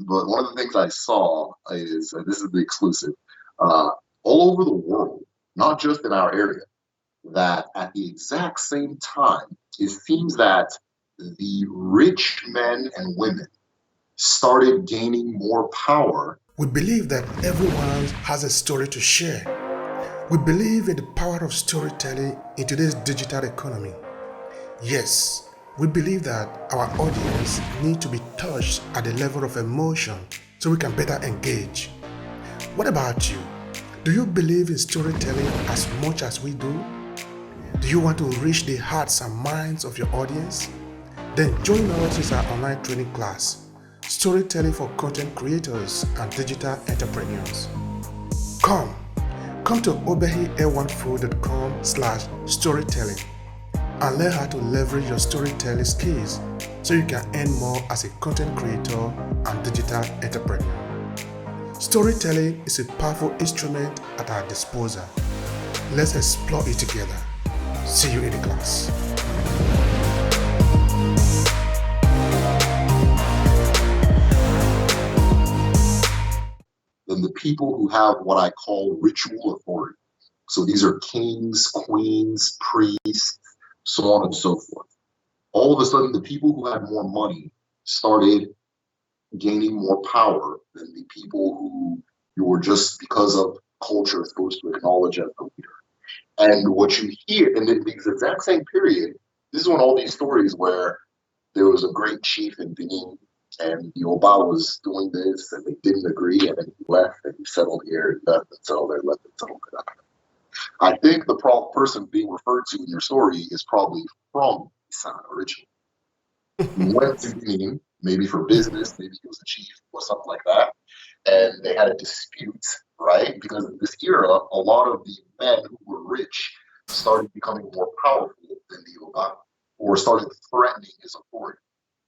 But one of the things I saw is, this is the exclusive, all over the world, not just in our area, that at the exact same time, it seems that the rich men and women started gaining more power. We believe that everyone has a story to share. We believe in the power of storytelling in today's digital economy. Yes, we believe that our audience need to be touched at the level of emotion so we can better engage. What about you? Do you believe in storytelling as much as we do? Do you want to reach the hearts and minds of your audience? Then join us in our online training class, Storytelling for Content Creators and Digital Entrepreneurs. Come to obehi1food.com/storytelling and learn how to leverage your storytelling skills so you can earn more as a content creator and digital entrepreneur. Storytelling is a powerful instrument at our disposal. Let's explore it together. See you in the class. Then the people who have what I call ritual authority. So these are kings, queens, priests, so on and so forth. All of a sudden, the people who had more money started gaining more power than the people who you were just because of culture supposed to acknowledge as the leader. And what you hear in the exact same period, this is when all these stories where there was a great chief in Benin and the Oba was doing this and they didn't agree and then he left and he settled here and left and settled there, left and settled there. I think the person being referred to in your story is probably from Isan originally. He went to Benin, maybe for business, maybe he was a chief or something like that, and they had a dispute, right? Because in this era, a lot of the men who were rich started becoming more powerful than the Oba, or started threatening his authority.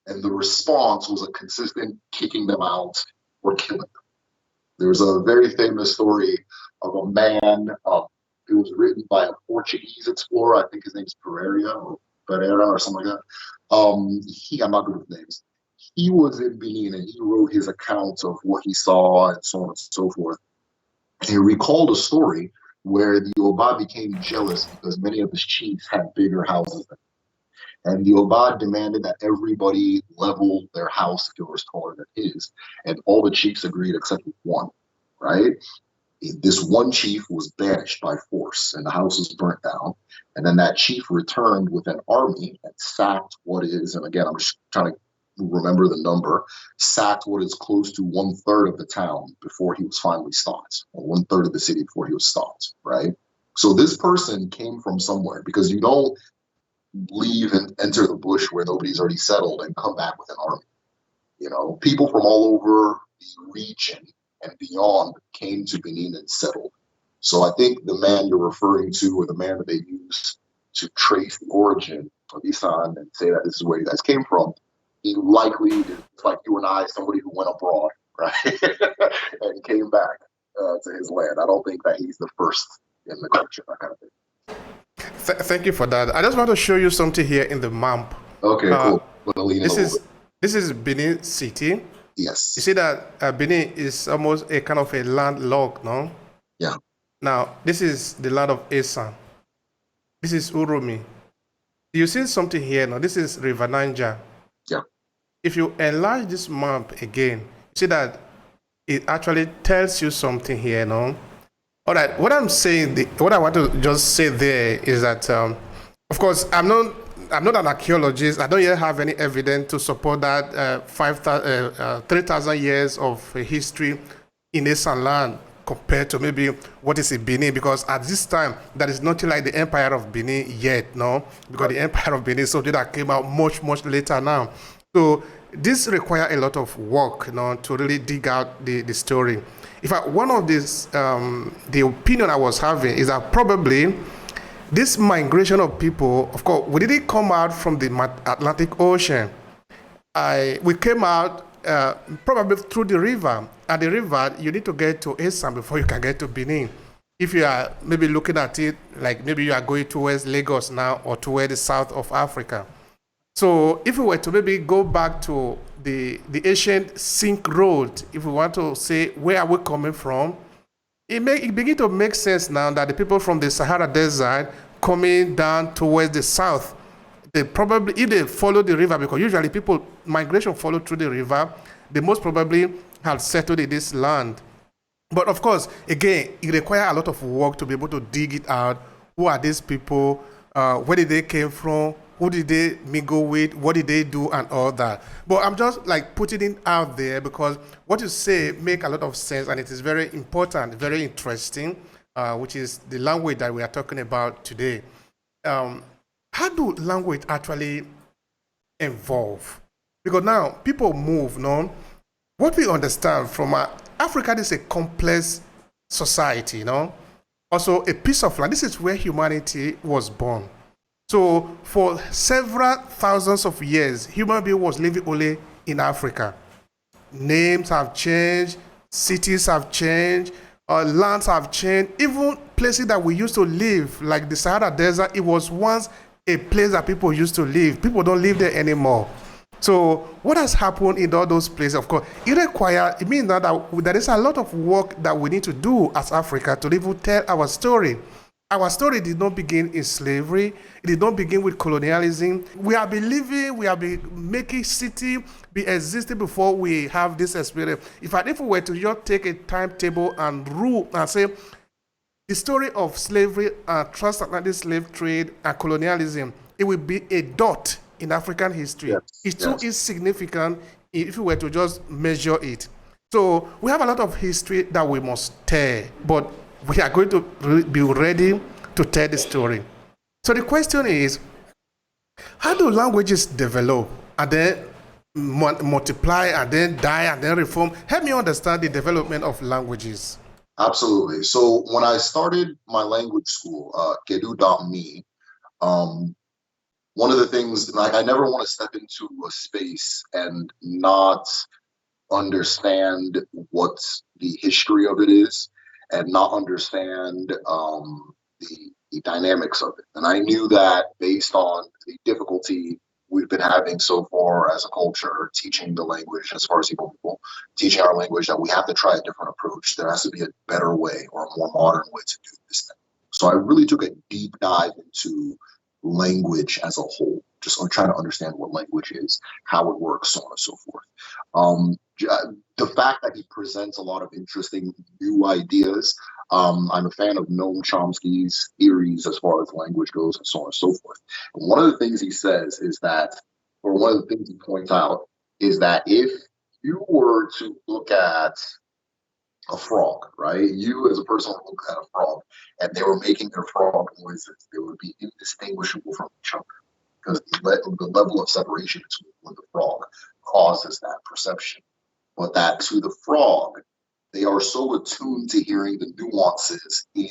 And the response was a consistent kicking them out or killing them. There's a very famous story of a man, it was written by a Portuguese explorer, I think his name's Pereira or something like that. I'm not good with names. He was in Benin and he wrote his accounts of what he saw and so on and so forth. And he recalled a story where the Oba became jealous because many of his chiefs had bigger houses than him. And the Oba demanded that everybody level their house if it was taller than his. And all the chiefs agreed except one, right? This one chief was banished by force and the house was burnt down. And then that chief returned with an army and sacked what is, and again, I'm just trying to remember the number, sacked what is close to 1/3 of the town before he was finally stopped, or 1/3 of the city before he was stopped, right? So this person came from somewhere, because you don't leave and enter the bush where nobody's already settled and come back with an army. You know, people from all over the region and beyond came to Benin and settled. So I think the man you're referring to, or the man that they use to trace the origin of Isan and say that this is where you guys came from, he likely is like you and I, somebody who went abroad, right, and came back to his land. I don't think that he's the first in the culture, that kind of thing. Thank you for that. I just want to show you something here in the map. Okay, cool. This is Benin City. Yes. You see that Benin is almost a kind of a landlocked, no? Yeah. Now, this is the land of Esan. This is Uromi. You see something here now? This is River Niger. Yeah. If you enlarge this map again, you see that it actually tells you something here, no? All right, what I'm saying, what I want to just say there is that, of course, I'm not an archaeologist. I don't yet have any evidence to support that 3,000 years of history in Esan land compared to maybe what is in Benin, because at this time, there is nothing like the Empire of Benin yet, no? Because the Empire of Benin is something that came out much, much later now. So this requires a lot of work, you know, to really dig out the story. In fact, one of these, the opinion I was having is that probably this migration of people, of course, we didn't come out from the Atlantic Ocean. We came out probably through the river. And the river, you need to get to Esan before you can get to Benin. If you are maybe looking at it, like maybe you are going towards Lagos now or towards the south of Africa. So if we were to maybe go back to the ancient Silk Road, if we want to say where are we coming from, it begin to make sense now that the people from the Sahara Desert coming down towards the south, they probably, if they follow the river, because usually people migration follow through the river, they most probably have settled in this land. But of course, again, it requires a lot of work to be able to dig it out. Who are these people? Where did they came from? Who did they mingle with? What did they do and all that? But I'm just like putting it out there because what you say make a lot of sense and it is very important, very interesting, which is the language that we are talking about today. Um, how do language actually evolve? Because now people move, no? What we understand from Africa is a complex society, Also a piece of land. This is where humanity was born. So for several thousands of years, human being was living only in Africa. Names have changed, cities have changed, lands have changed. Even places that we used to live, like the Sahara Desert, it was once a place that people used to live. People don't live there anymore. So what has happened in all those places, of course, it means that there is a lot of work that we need to do as Africa to even tell our story. Our story did not begin in slavery. It did not begin with colonialism. We have been living, we have been making city be existing before we have this experience. If we were to just take a timetable and rule and say the story of slavery and transatlantic slave trade and colonialism, it will be a dot in African history. Yes, It's too yes. insignificant if we were to just measure it. So we have a lot of history that we must tell, but we are going to be ready to tell the story. So the question is, how do languages develop and then multiply and then die and then reform? Help me understand the development of languages. Absolutely. So when I started my language school, kedu.me, um, one of the things, like, I never want to step into a space and not understand what the history of it is and not understand the dynamics of it. And I knew that based on the difficulty we've been having so far as a culture, teaching the language, as far as people teaching our language, that we have to try a different approach. There has to be a better way or a more modern way to do this thing. So I really took a deep dive into language as a whole, just on trying to understand what language is, how it works, so on and so forth. Um, the fact that he presents a lot of interesting new ideas. I'm a fan of Noam Chomsky's theories as far as language goes, and so on and so forth. And one of the things he says is that, or one of the things he points out, is that if you were to look at a frog, right? You as a person would look at a frog and they were making their frog noises, they would be indistinguishable from each other because the level of separation between the frog causes that perception. But that to the frog, they are so attuned to hearing the nuances in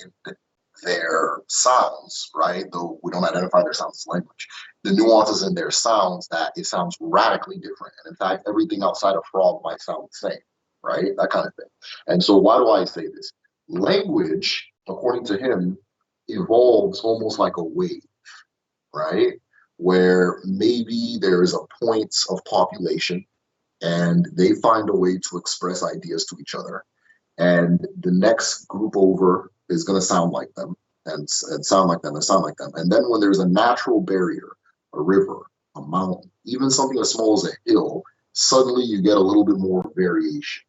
their sounds, right? Though we don't identify their sounds as language, the nuances in their sounds, that it sounds radically different. And in fact, everything outside of frog might sound the same, right? That kind of thing. And so why do I say this? Language, according to him, evolves almost like a wave, right? Where maybe there is a point of population and they find a way to express ideas to each other. And the next group over is going to sound like them and sound like them and sound like them. And then when there's a natural barrier, a river, a mountain, even something as small as a hill, suddenly you get a little bit more variation.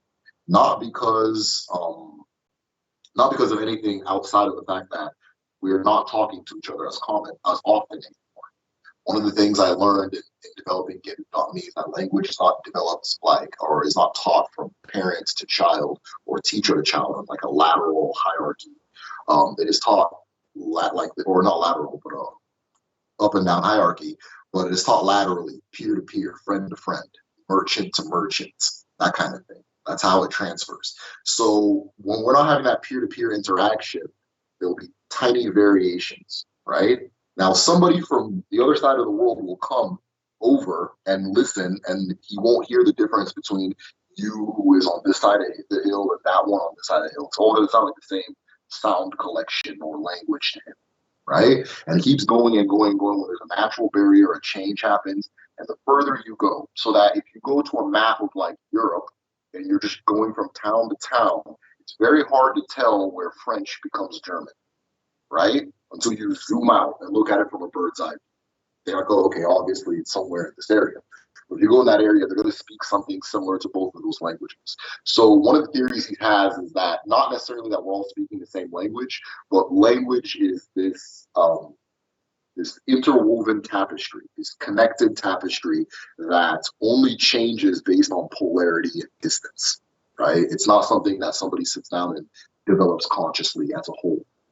Not because of anything outside of the fact that we are not talking to each other as often anymore. One of the things I learned in developing Get.me is that language is not developed or is not taught from parents to child or teacher to child in like a lateral hierarchy. It is taught or not lateral, but up and down hierarchy, but it is taught laterally, peer to peer, friend to friend, merchant to merchant, that kind of thing. That's how it transfers. So when we're not having that peer to peer interaction, there'll be tiny variations, right? Now, somebody from the other side of the world will come over and listen, and he won't hear the difference between you who is on this side of the hill and that one on this side of the hill. It's all going to sound like the same sound collection or language to him, right? And it keeps going and going and going. When there's a natural barrier, a change happens, and the further you go. So that if you go to a map of like Europe and you're just going from town to town, it's very hard to tell where French becomes German, right? Until you zoom out and look at it from a bird's eye. They're like, oh, okay, obviously it's somewhere in this area. But if you go in that area, they're going to speak something similar to both of those languages. So one of the theories he has is that not necessarily that we're all speaking the same language, but language is this interwoven tapestry, this connected tapestry that only changes based on polarity and distance, right? It's not something that somebody sits down and develops consciously as a whole.